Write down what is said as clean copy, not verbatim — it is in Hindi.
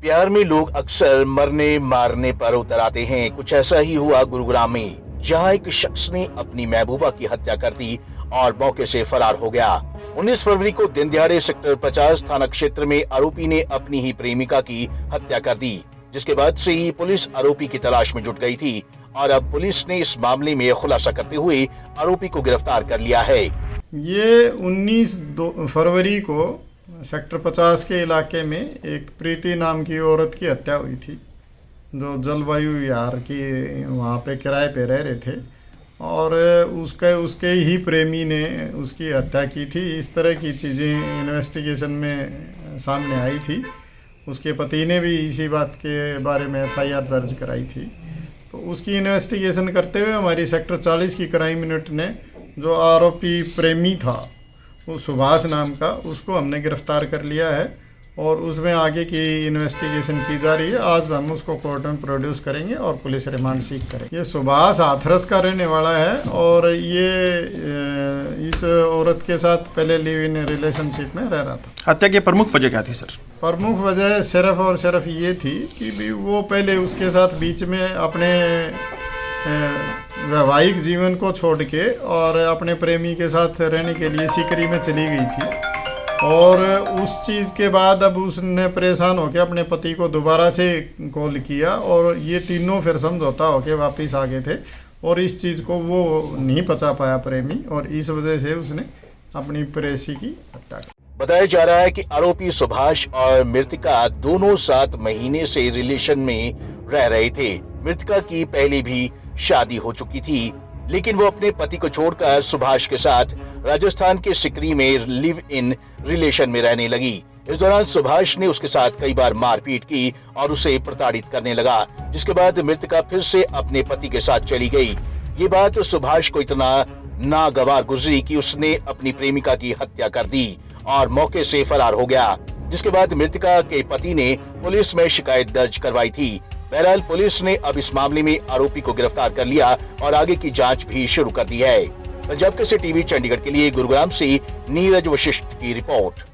प्यार में लोग अक्सर मरने मारने पर उतर आते हैं। कुछ ऐसा ही हुआ गुरुग्राम में, जहां एक शख्स ने अपनी महबूबा की हत्या कर दी और मौके से फरार हो गया। 19 फरवरी को दिन दिहाड़े सेक्टर 50 थाना क्षेत्र में आरोपी ने अपनी ही प्रेमिका की हत्या कर दी, जिसके बाद से ही पुलिस आरोपी की तलाश में जुट गई थी और अब पुलिस ने इस मामले में खुलासा करते हुए आरोपी को गिरफ्तार कर लिया है। ये 19 फरवरी को सेक्टर 50 के इलाके में एक प्रीति नाम की औरत की हत्या हुई थी, जो जलवायु विहार की वहाँ पे किराए पे रह रहे थे और उसके ही प्रेमी ने उसकी हत्या की थी। इस तरह की चीज़ें इन्वेस्टिगेशन में सामने आई थी। उसके पति ने भी इसी बात के बारे में FIR दर्ज कराई थी। तो उसकी इन्वेस्टिगेशन करते हुए हमारी सेक्टर 40 की क्राइम यूनिट ने जो आरोपी प्रेमी था, वो सुभाष नाम का, उसको हमने गिरफ्तार कर लिया है और उसमें आगे की इन्वेस्टिगेशन की जा रही है। आज हम उसको कोर्ट में प्रोड्यूस करेंगे और पुलिस रिमांड सीख करेंगे। ये सुभाष हाथरस का रहने वाला है और ये इस औरत के साथ पहले लिव इन रिलेशनशिप में रह रहा था। हत्या की प्रमुख वजह क्या थी सर? प्रमुख वजह सिर्फ और सिर्फ ये थी कि भी वो पहले उसके साथ बीच में अपने वैवाहिक जीवन को छोड़ के और अपने प्रेमी के साथ रहने के लिए सिकरी में चली गई थी और उस चीज़ के बाद अब उसने परेशान होकर अपने पति को दोबारा से कॉल किया और ये तीनों फिर समझौता होकर वापस आ गए थे और इस चीज़ को वो नहीं पचा पाया प्रेमी और इस वजह से उसने अपनी प्रेयसी की हत्या की। बताया जा रहा है कि आरोपी सुभाष और मृतिका दोनों 7 महीने से रिलेशन में रह रहे थे। मृतिका की पहले भी शादी हो चुकी थी, लेकिन वो अपने पति को छोड़कर सुभाष के साथ राजस्थान के सिकरी में लिव इन रिलेशन में रहने लगी। इस दौरान सुभाष ने उसके साथ कई बार मारपीट की और उसे प्रताड़ित करने लगा, जिसके बाद मृतिका फिर से अपने पति के साथ चली गई। ये बात सुभाष को इतना नागवार गुजरी कि उसने अपनी प्रेमिका की हत्या कर दी और मौके से फरार हो गया, जिसके बाद मृतिका के पति ने पुलिस में शिकायत दर्ज करवाई थी। बहरहाल पुलिस ने अब इस मामले में आरोपी को गिरफ्तार कर लिया और आगे की जांच भी शुरू कर दी है। पंजाब केसरी टीवी चंडीगढ़ के लिए गुरुग्राम से नीरज वशिष्ठ की रिपोर्ट।